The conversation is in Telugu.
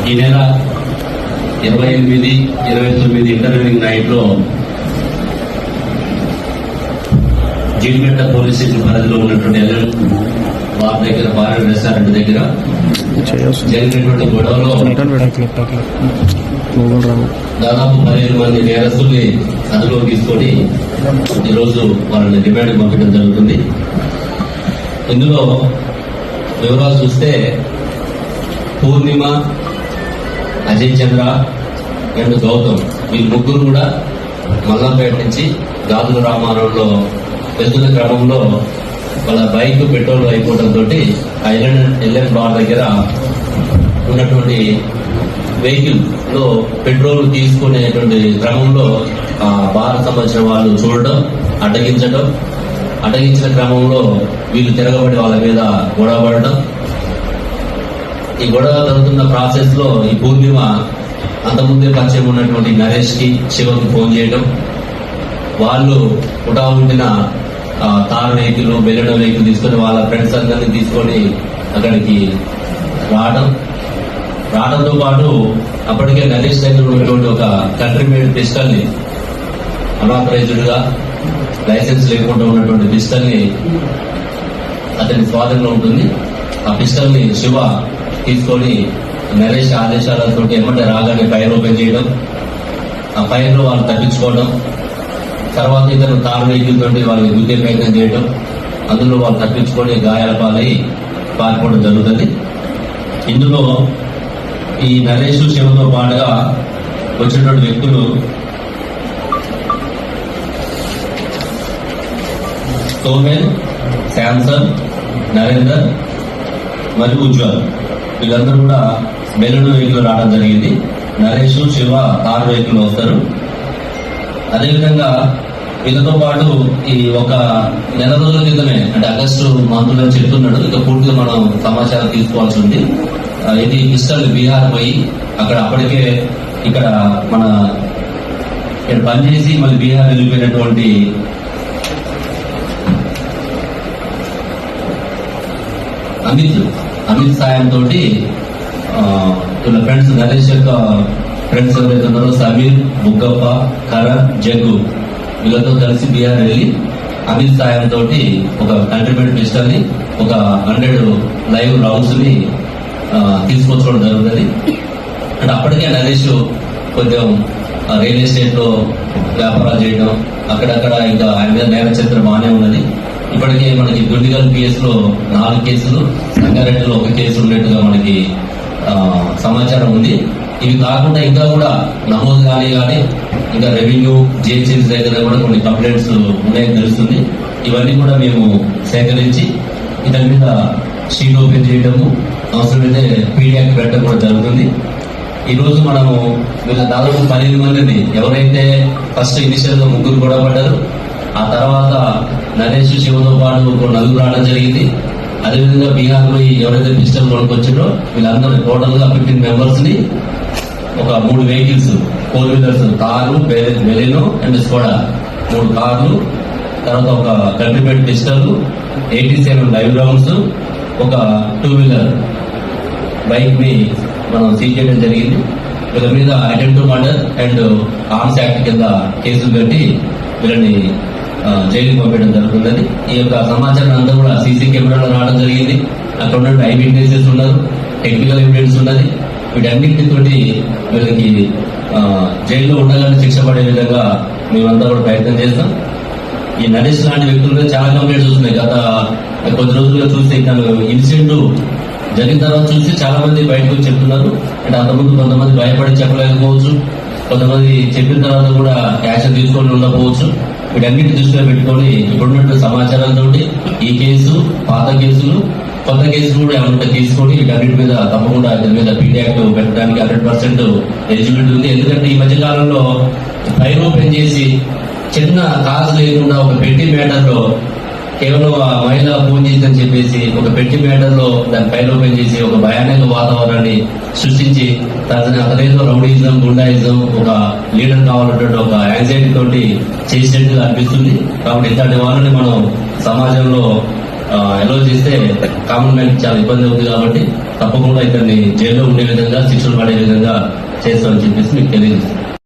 ఈ నెల 28, 29 ఇంటర్వ్యూయింగ్ నైట్ లో జీడిమెట్ట పోలీస్ స్టేషన్ పరిధిలో ఉన్నటువంటి ఎల్ఎల్ బార్ దగ్గర, బార్ రెస్టారెంట్ దగ్గర జరిగినటువంటి గొడవలో దాదాపు 15 మంది నేరస్తుల్ని అదుపులో తీసుకొని ఈరోజు వాళ్ళని రిమాండ్ పంపించడం జరుగుతుంది. ఇందులో వివరాలు చూస్తే పూర్ణిమ, అజయ్ చంద్ర అండ్ గౌతమ్ వీళ్ళు ముగ్గురు కూడా మల్లంపేట నుంచి గాజుల రామారంలో వెళ్తున్న క్రమంలో వాళ్ళ బైక్ పెట్రోల్ అయిపోవడంతో ఐలాండ్ బార్ దగ్గర ఉన్నటువంటి వెహికల్ లో పెట్రోల్ తీసుకునేటువంటి క్రమంలో ఆ బార్ సంబంధించిన వాళ్ళు చూడడం, అడ్డగించిన క్రమంలో వీళ్ళు తిరగబడి వాళ్ళ మీద గొడవ పడడం. ఈ గొడవ జరుగుతున్న ప్రాసెస్ లో ఈ పూర్ణిమ అంతకుముందే పరిచయం ఉన్నటువంటి నరేష్ కి, శివకి ఫోన్ చేయడం, వాళ్ళు ఉంటిన తార్ వెహికల్, బెలెనో వెహికల్ తీసుకొని వాళ్ళ ఫ్రెండ్స్ అందరినీ తీసుకొని అక్కడికి రావడంతో పాటు అప్పటికే నరేష్ దగ్గర ఉన్నటువంటి ఒక కంట్రీ మేడ్ పిస్టల్ ని, అనాథరైజ్డ్ గా లైసెన్స్ లేకుండా ఉన్నటువంటి పిస్టల్ ని అతని స్వాధీనంలో ఉంటుంది. ఆ పిస్టల్ ని శివ తీసుకొని నరేష్ ఆదేశాలతో ఎమ్మటే రాగానే ఫైర్ ఓపెన్ చేయడం, ఆ ఫైర్ లో వాళ్ళు తప్పించుకోవడం, తర్వాత ఇతను కారు వెహికల్ తోటి వాళ్ళని గుద్దే ప్రయత్నం చేయడం, అందులో వాళ్ళు తప్పించుకొని గాయాల పాలై పారిపోవడం జరుగుతుంది. ఇందులో ఈ నరేష్, శివతో పాటుగా వచ్చినటువంటి వ్యక్తులు సోమెన్, శాంసన్, నరేందర్ మరియు ఉజ్వల్ వీళ్ళందరూ కూడా బెలూన్ వెహికల్ రావడం జరిగింది. నరేష్, శివ కారు వెహికల్ వస్తారు. అదేవిధంగా వీళ్ళతో పాటు ఈ ఒక నెల రోజుల క్రితమే, అంటే ఆగస్టు మంత్లో చెప్తున్నాడు, ఇక పూర్తిగా మనం సమాచారం తీసుకోవాల్సి ఉంది. ఇది పిస్టల్ బీహార్ పోయి అక్కడ అప్పటికే ఇక్కడ పనిచేసి మళ్ళీ బీహార్ వెళ్ళిపోయినటువంటి అమిత్ సాయంతో వీళ్ళ ఫ్రెండ్స్, నరేష్ యొక్క ఫ్రెండ్స్ ఎవరైతే ఉన్నారో సమీర్, బుగ్గప్ప, కరణ్, జగ్గు వీళ్ళతో కలిసి బీహార్ వెళ్ళి అమిత్ సాయంతో ఒక కంట్రీమేట్ పిస్టల్ ని, ఒక 100 లైవ్ రౌండ్స్ ని తీసుకొచ్చుకోవడం జరుగుతుంది. అంటే అప్పటికే నరేష్ కొంచెం రియల్ ఎస్టేట్ లో వ్యాపారాలు చేయడం, అక్కడక్కడ ఇంకా ఆయన మీద నేర చరిత్ర బాగానే ఉన్నది. ఇప్పటికే మనకి దుండిగల్ పిఎస్ లో 4 కేసులు, సంగారెడ్డిలో 1 కేసు ఉన్నట్టుగా మనకి సమాచారం ఉంది. ఇవి కాకుండా ఇంకా కూడా నమోదు కానీ ఇంకా రెవెన్యూ, జిహెచ్ఎంసీ దగ్గర కూడా కొన్ని కంప్లైంట్స్ ఉన్నాయని తెలుస్తుంది. ఇవన్నీ కూడా మేము సేకరించి ఇతని మీద షీట్ ఓపెన్ చేయడము, అవసరమైతే పీడియాక్ పెట్టడం కూడా జరుగుతుంది. ఈ రోజు మనము వీళ్ళ దాదాపు 12 మందిని, ఎవరైతే ఫస్ట్ ఇనిషియల్ గా 3 కూడా పడ్డారు, ఆ తర్వాత నరేష్, శివతో పాటు 4 రావడం జరిగింది. అదేవిధంగా బీహార్ పోయి ఎవరైతే పిస్టల్ కొనుక్కొచ్చారో వీళ్ళందరూ టోటల్ గా 15 మెంబర్స్ ని ఒక 3 vehicles, 4 wheelers, car, Baleno and Skoda 3 కార్లు, తర్వాత ఒక కంట్రీమేట్ పిస్టల్, 87 లైవ్ రౌండ్స్, ఒక 2 వీలర్ బైక్ ని మనం సీజ్ చేయడం జరిగింది. వీళ్ళ మీద attempt to murder and arms act కింద కేసులు పెట్టి వీళ్ళని జైలుకి పంపించడం జరుగుతుంది. ఈ యొక్క సమాచారం అంతా కూడా సీసీ కెమెరాలో రావడం జరిగింది. అక్కడ ఉన్న ఐ విట్నెసెస్ ఉన్నారు, టెక్నికల్ ఎవిడెన్స్ ఉన్నది. వీటన్నింటితోటి వీళ్ళకి జైల్లో ఉండగానే శిక్ష పడే విధంగా మేమంతా కూడా ప్రయత్నం చేస్తాం. ఈ నరేష్ లాంటి వ్యక్తుల మీద చాలా కంప్లైంట్స్ వస్తున్నాయి. గత కొద్ది రోజులుగా చూస్తే ఇన్సిడెంట్ జరిగిన తర్వాత చూసి చాలా మంది బయటకు చెప్తున్నారు. అంటే అంతకుముందు కొంతమంది భయపడి చెప్పలేకపోవచ్చు, కొంతమంది చెప్పిన తర్వాత కూడా యాక్షన్ తీసుకొని ఉండకపోవచ్చు. వీటన్నిటి దృష్టిలో పెట్టుకొని ఇప్పుడున్నటువంటి సమాచారంతో ఈ కేసు, పాత కేసులు, కొత్త కేసులు కూడా ఏమంటే తీసుకొని వీటన్నిటి మీద తప్పకుండా దీని మీద పీడియాక్ట్ పెట్టడానికి 100% ఎలిజిబిలిటీ ఉంది. ఎందుకంటే ఈ మధ్య కాలంలో ఫైర్ ఓపెన్ చేసి చిన్న కాజు లేకుండా ఒక పెట్టి మ్యాటర్ లో కేవలం ఆ మహిళ ఫోన్ చేసిందని చెప్పేసి ఒక పెట్టి మ్యాటర్ లో దాన్ని ఫైర్ ఓపెన్ చేసి ఒక భయానక వాతావరణాన్ని సృష్టించి అతనేదో రౌడీజం, గుండాయిజం, ఒక లీడర్ కావాలంటే ఒక యాంగ్జైటీ తోటి చేసినట్టుగా అనిపిస్తుంది. కాబట్టి ఇట్లాంటి వాళ్ళని మనం సమాజంలో ఎలో చేస్తే కామన్ మ్యాన్ చాలా ఇబ్బంది అవుతుంది. కాబట్టి తప్పకుండా ఇతన్ని జైల్లో ఉండే విధంగా శిక్షలు పడే విధంగా చేస్తామని చెప్పేసి మీకు తెలియజేస్తాం.